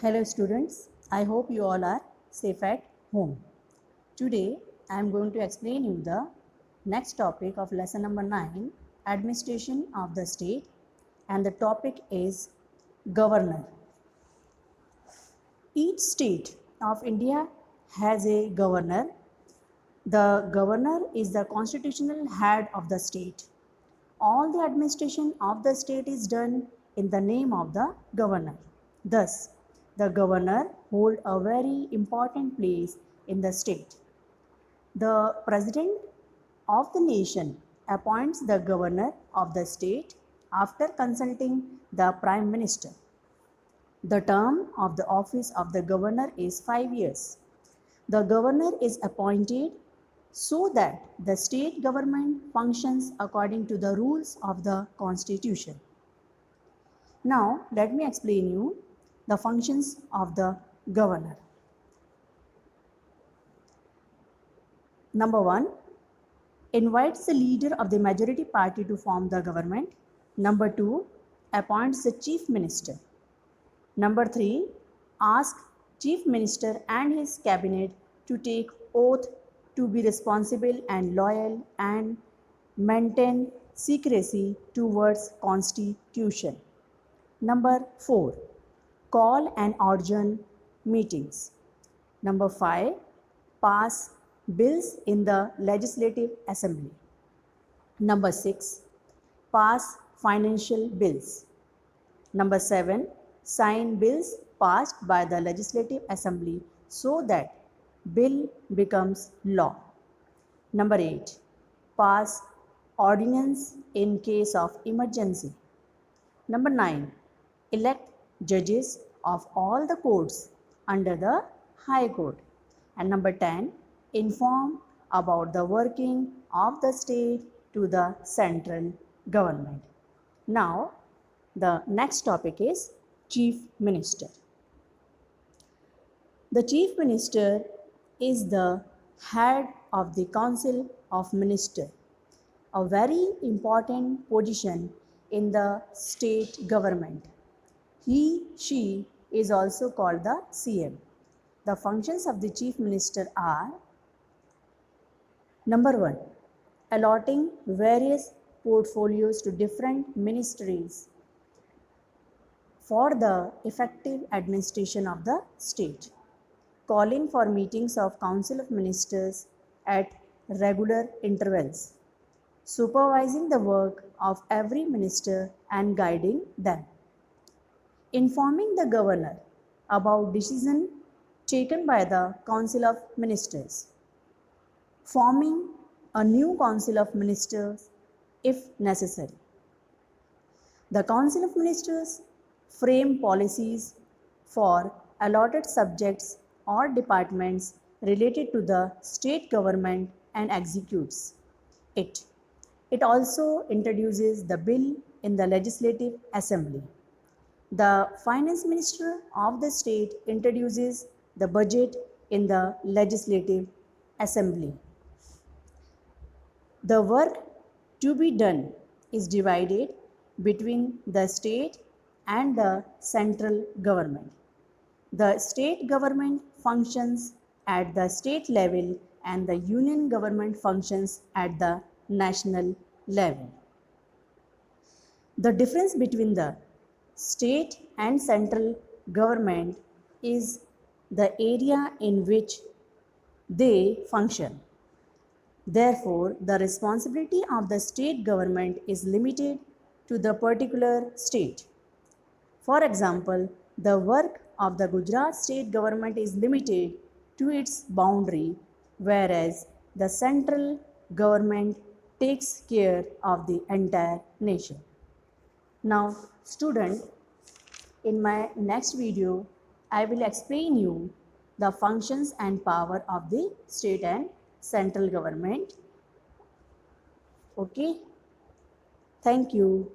Hello students, I hope you all are safe at home. Today I am going to explain you the next topic of lesson number 9, Administration of the State, and the topic is Governor. Each state of India has a governor. The governor is the constitutional head of the state. All the administration of the state is done in the name of the governor. Thus, the governor holds a very important place in the state. The president of the nation appoints the governor of the state after consulting the prime minister. The term of the office of the governor is 5 years. The governor is appointed so that the state government functions according to the rules of the constitution. Now, let me explain you the functions of the governor. Number 1, invites the leader of the majority party to form the government. Number 2, appoints the chief minister. Number 3, asks chief minister and his cabinet to take oath to be responsible and loyal and maintain secrecy towards constitution. Number 4, call and adjourn meetings. Number 5, pass bills in the legislative assembly. Number 6, pass financial bills. Number 7, sign bills passed by the legislative assembly so that bill becomes law. Number 8, pass ordinance in case of emergency. Number 9, elect judges of all the courts under the High Court. And number 10, inform about the working of the state to the central government. Now, the next topic is Chief Minister. The Chief Minister is the head of the Council of Ministers, a very important position in the state government. She is also called the CM. The functions of the Chief Minister are: Number 1, allotting various portfolios to different ministries for the effective administration of the state, calling for meetings of Council of Ministers at regular intervals, supervising the work of every minister and guiding them, informing the governor about decisions taken by the Council of Ministers, forming a new Council of Ministers if necessary. The Council of Ministers frame policies for allotted subjects or departments related to the state government and executes it. It also introduces the bill in the Legislative Assembly. The Finance Minister of the state introduces the budget in the Legislative Assembly. The work to be done is divided between the state and the central government. The state government functions at the state level and the union government functions at the national level. The difference between the state and central government is the area in which they function. Therefore, the responsibility of the state government is limited to the particular state. For example, the work of the Gujarat state government is limited to its boundary, whereas the central government takes care of the entire nation. Now, student, in my next video, I will explain you the functions and power of the state and central government. Okay, thank you.